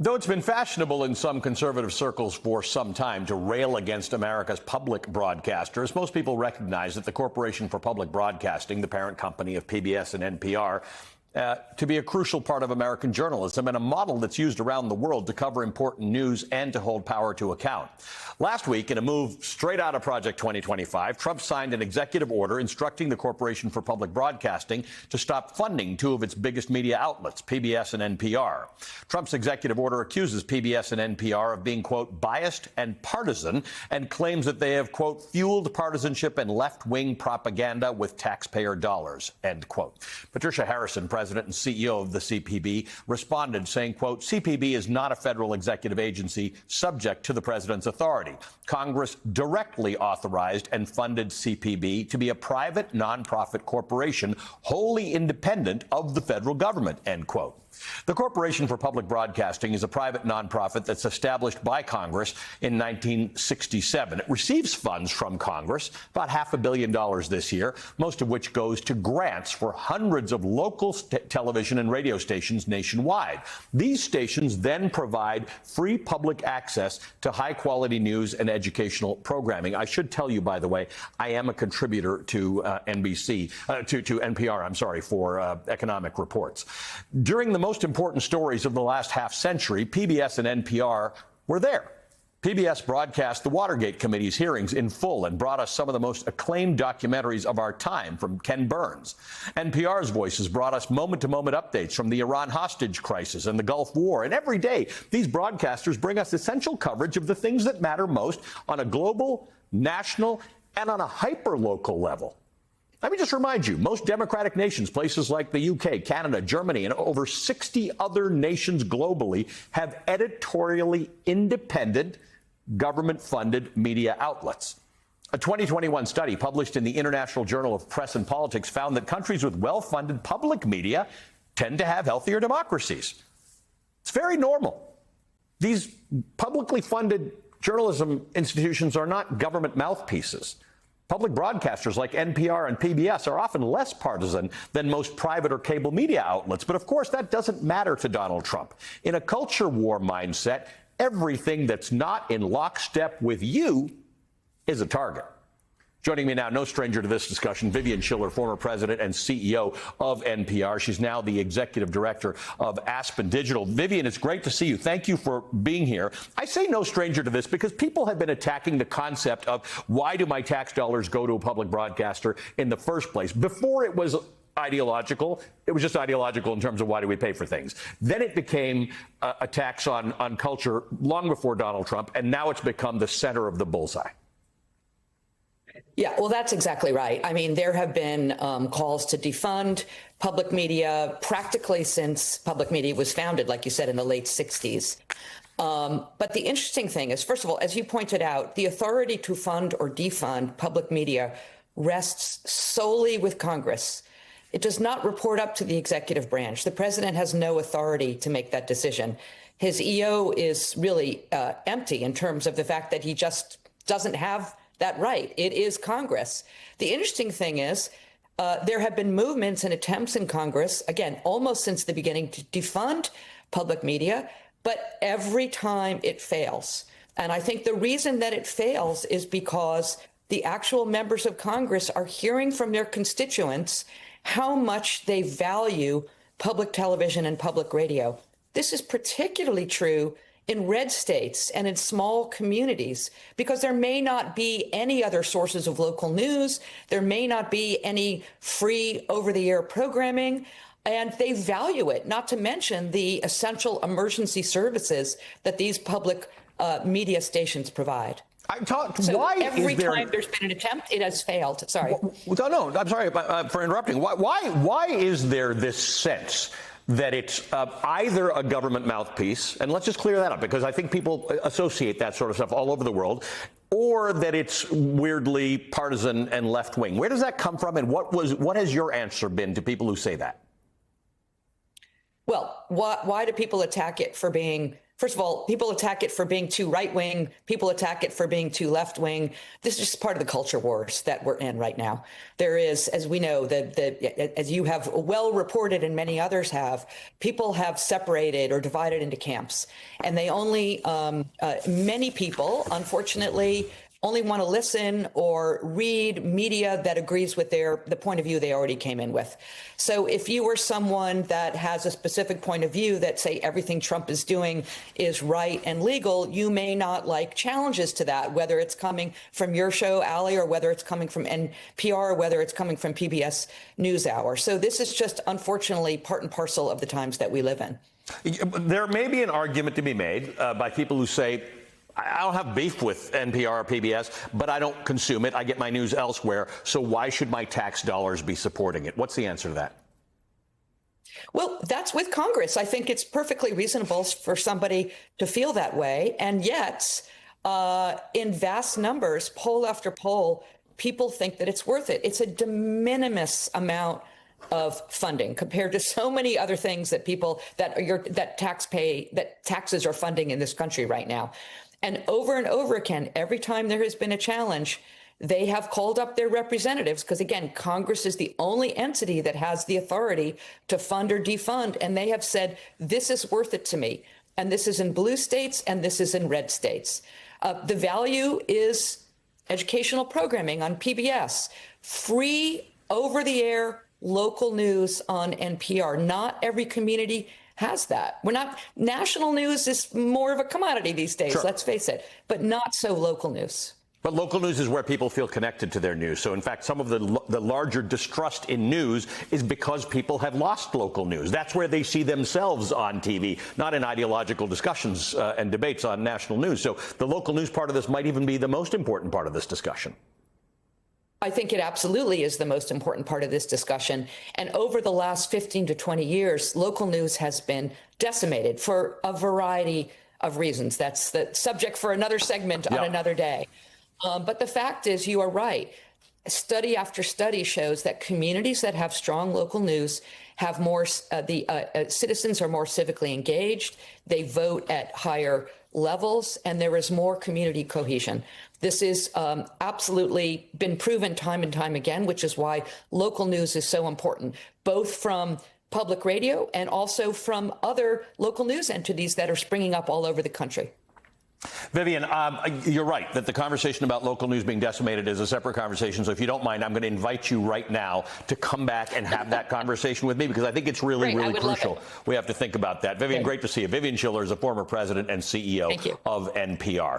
Though it's been fashionable in some conservative circles for some time to rail against America's public broadcasters, most people recognize that the Corporation for Public Broadcasting, the parent company of PBS and NPR, to be a crucial part of American journalism and a model that's used around the world to cover important news and to hold power to account. Last week, in a move straight out of Project 2025, Trump signed an executive order instructing the Corporation for Public Broadcasting to stop funding two of its biggest media outlets, PBS and NPR. Trump's executive order accuses PBS and NPR of being, quote, biased and partisan, and claims that they have, quote, fueled partisanship and left-wing propaganda with taxpayer dollars, end quote. Patricia Harrison, president and CEO of the CPB, responded saying, quote, CPB is not a federal executive agency subject to the president's authority. Congress directly authorized and funded CPB to be a private nonprofit corporation wholly independent of the federal government, end quote. The Corporation for Public Broadcasting is a private nonprofit that's established by Congress in 1967. It receives funds from Congress, about $500 million this year, most of which goes to grants for hundreds of local television and radio stations nationwide. These stations then provide free public access to high-quality news and educational programming. I should tell you, by the way, I am a contributor to NPR, I'm sorry, for economic reports. During the most important stories of the last half century, PBS and NPR were there. PBS broadcast the Watergate Committee's hearings in full and brought us some of the most acclaimed documentaries of our time from Ken Burns. NPR's voices brought us moment-to-moment updates from the Iran hostage crisis and the Gulf War. And every day, these broadcasters bring us essential coverage of the things that matter most on a global, national, and on a hyper-local level. Let me just remind you, most democratic nations, places like the UK, Canada, Germany, and over 60 other nations globally, have editorially independent, government-funded media outlets. A 2021 study published in the International Journal of Press and Politics found that countries with well-funded public media tend to have healthier democracies. It's very normal. These publicly funded journalism institutions are not government mouthpieces. Public broadcasters like NPR and PBS are often less partisan than most private or cable media outlets. But of course, that doesn't matter to Donald Trump. In a culture war mindset, everything that's not in lockstep with you is a target. Joining me now, no stranger to this discussion, Vivian Schiller, former president and CEO of NPR. She's now the executive director of Aspen Digital. Vivian, it's great to see you. Thank you for being here. I say no stranger to this because people have been attacking the concept of why do my tax dollars go to a public broadcaster in the first place. Before it was ideological, it was just ideological in terms of why do we pay for things. Then it became a tax on culture long before Donald Trump, and now it's become the center of the bullseye. Yeah, well, that's exactly right. I mean, there have been calls to defund public media practically since public media was founded, like you said, in the late 60s. But the interesting thing is, first of all, as you pointed out, the authority to fund or defund public media rests solely with Congress. It does not report up to the executive branch. The president has no authority to make that decision. His EO is really empty in terms of the fact that he just doesn't have that right. It is Congress. The interesting thing is there have been movements and attempts in Congress, again, almost since the beginning, to defund public media, but every time it fails. And I think the reason that it fails is because the actual members of Congress are hearing from their constituents how much they value public television and public radio. This is particularly true in red states and in small communities, because there may not be any other sources of local news. There may not be any free over-the-air programming, and they value it, not to mention the essential emergency services that these public media stations provide. Every time there's been an attempt, it has failed. Sorry. No, I'm sorry for interrupting. Why is there this sense that it's either a government mouthpiece, and let's just clear that up, because I think people associate that sort of stuff all over the world, or that it's weirdly partisan and left-wing? Where does that come from, and what has your answer been to people who say that? Well, why do people attack it for being First of all, people attack it for being too right wing. People attack it for being too left wing. This is just part of the culture wars that we're in right now. There is, as we know, as you have well reported and many others have, people have separated or divided into camps. And they only, many people, unfortunately, only want to listen or read media that agrees with the point of view they already came in with. So if you are someone that has a specific point of view that say everything Trump is doing is right and legal, you may not like challenges to that, whether it's coming from your show, Ali, or whether it's coming from NPR, or whether it's coming from PBS NewsHour. So this is just, unfortunately, part and parcel of the times that we live in. There may be an argument to be made by people who say, I don't have beef with NPR or PBS, but I don't consume it. I get my news elsewhere. So why should my tax dollars be supporting it? What's the answer to that? Well, that's with Congress. I think it's perfectly reasonable for somebody to feel that way. And yet, in vast numbers, poll after poll, people think that it's worth it. It's a de minimis amount of funding compared to so many other things that people that taxes are funding in this country right now. And over again, every time there has been a challenge, they have called up their representatives because, again, Congress is the only entity that has the authority to fund or defund. And they have said, this is worth it to me. And this is in blue states and this is in red states. The value is educational programming on PBS, free over-the-air local news on NPR. Not every community has that. National news is more of a commodity these days, sure, let's face it, but not so local news. But local news is where people feel connected to their news. So, in fact, some of the larger distrust in news is because people have lost local news. That's where they see themselves on TV, not in ideological discussions and debates on national news. So the local news part of this might even be the most important part of this discussion. I think it absolutely is the most important part of this discussion. And over the last 15 to 20 years, local news has been decimated for a variety of reasons. That's the subject for another segment on another day. But the fact is, you are right. Study after study shows that communities that have strong local news have more, citizens are more civically engaged. They vote at higher levels, and there is more community cohesion. This is absolutely been proven time and time again, which is why local news is so important, both from public radio and also from other local news entities that are springing up all over the country. Vivian, you're right that the conversation about local news being decimated is a separate conversation. So if you don't mind, I'm going to invite you right now to come back and have that conversation with me, because I think it's really crucial. We have to think about that. Vivian, great to see you. Vivian Schiller is a former president and CEO of NPR.